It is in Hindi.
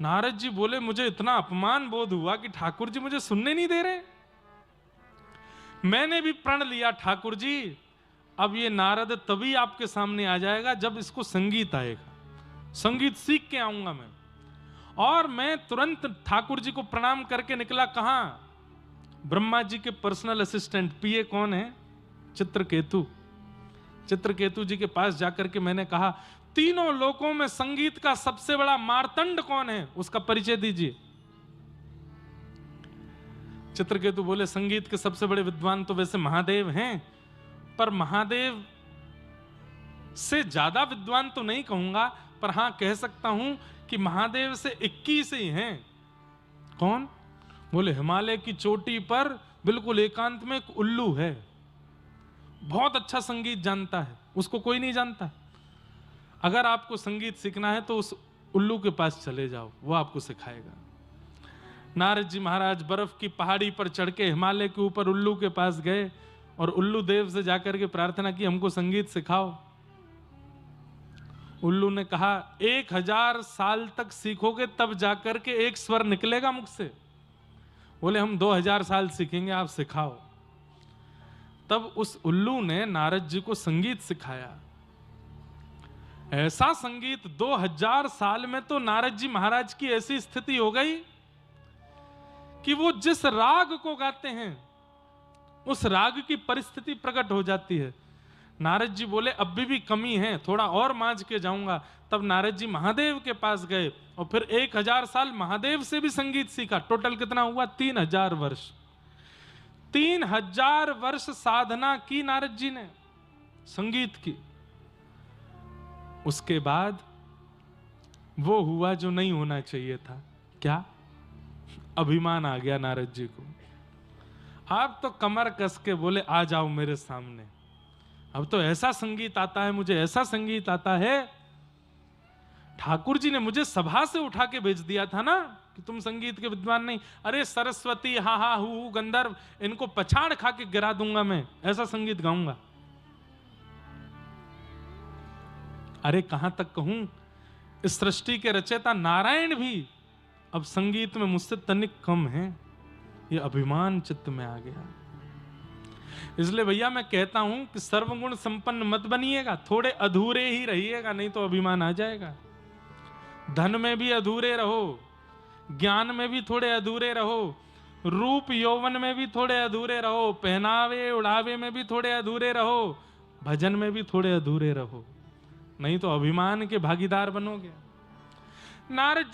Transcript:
नारद जी बोले, मुझे इतना अपमान बोध हुआ कि ठाकुर जी मुझे सुनने नहीं दे रहे। मैंने भी प्रण लिया, ठाकुर जी अब ये नारद तभी आपके सामने आ जाएगा जब इसको संगीत आएगा, संगीत सीख के आऊंगा मैं। और मैं तुरंत ठाकुर जी को प्रणाम करके निकला। कहां? ब्रह्मा जी के पर्सनल असिस्टेंट पीए कौन है? चित्रकेतु। चित्रकेतु जी के पास जाकर के मैंने कहा, तीनों लोकों में संगीत का सबसे बड़ा मार्तंड कौन है, उसका परिचय दीजिए। चित्रकेतु बोले, संगीत के सबसे बड़े विद्वान तो वैसे महादेव हैं, पर महादेव से ज्यादा विद्वान तो नहीं कहूंगा, पर हां कह सकता हूं कि महादेव से 21 ही हैं। कौन? बोले, हिमालय की चोटी पर बिल्कुल एकांत में एक उल्लू है, बहुत अच्छा संगीत जानता है, उसको कोई नहीं जानता। अगर आपको संगीत सीखना है तो उस उल्लू के पास चले जाओ, वो आपको सिखाएगा। नारद जी महाराज बर्फ की पहाड़ी पर चढ़ के हिमालय के ऊपर उल्लू के पास गए और उल्लू देव से जाकर के प्रार्थना की, हमको संगीत सिखाओ। उल्लू ने कहा, 1000 साल तक सीखोगे तब जाकर के एक स्वर निकलेगा मुख से। बोले, हम 2000 साल सीखेंगे, आप सिखाओ। तब उस उल्लू ने नारद जी को संगीत सिखाया। ऐसा संगीत 2000 साल में तो नारद जी महाराज की ऐसी स्थिति हो गई कि वो जिस राग को गाते हैं उस राग की परिस्थिति प्रकट हो जाती है। नारद जी बोले, अब भी कमी है, थोड़ा और मांझ के जाऊंगा। तब नारद जी महादेव के पास गए और फिर 1000 साल महादेव से भी संगीत सीखा। टोटल कितना हुआ? 3000 वर्ष। 3000 वर्ष साधना की नारद जी ने संगीत की। उसके बाद वो हुआ जो नहीं होना चाहिए था। क्या? अभिमान आ गया नारद जी को। आप तो कमर कस के बोले, आ जाओ मेरे सामने, अब तो ऐसा संगीत आता है, मुझे ऐसा संगीत आता है। ठाकुर जी ने मुझे सभा से उठा के भेज दिया था ना कि तुम संगीत के विद्वान नहीं। अरे सरस्वती, हा हा हु गंधर्व, इनको पछाड़ खा के गिरा दूंगा, मैं ऐसा संगीत गाऊंगा। अरे कहां तक कहूं, इस सृष्टि के रचयिता नारायण भी अब संगीत में मुझसे तनिक कम है। ये अभिमान चित्त में आ गया। इसलिए भैया मैं कहता हूं कि सर्वगुण संपन्न मत बनिएगा, थोड़े अधूरे ही रहिएगा, नहीं तो अभिमान आ जाएगा। धन में भी अधूरे रहो, ज्ञान में भी थोड़े अधूरे रहो, रूप यौवन में भी थोड़े अधूरे रहो, पहनावे उड़ावे में भी थोड़े अधूरे रहो, भजन में भी थोड़े अधूरे रहो, नहीं तो अभिमान के भागीदार बनोगे। नारद जी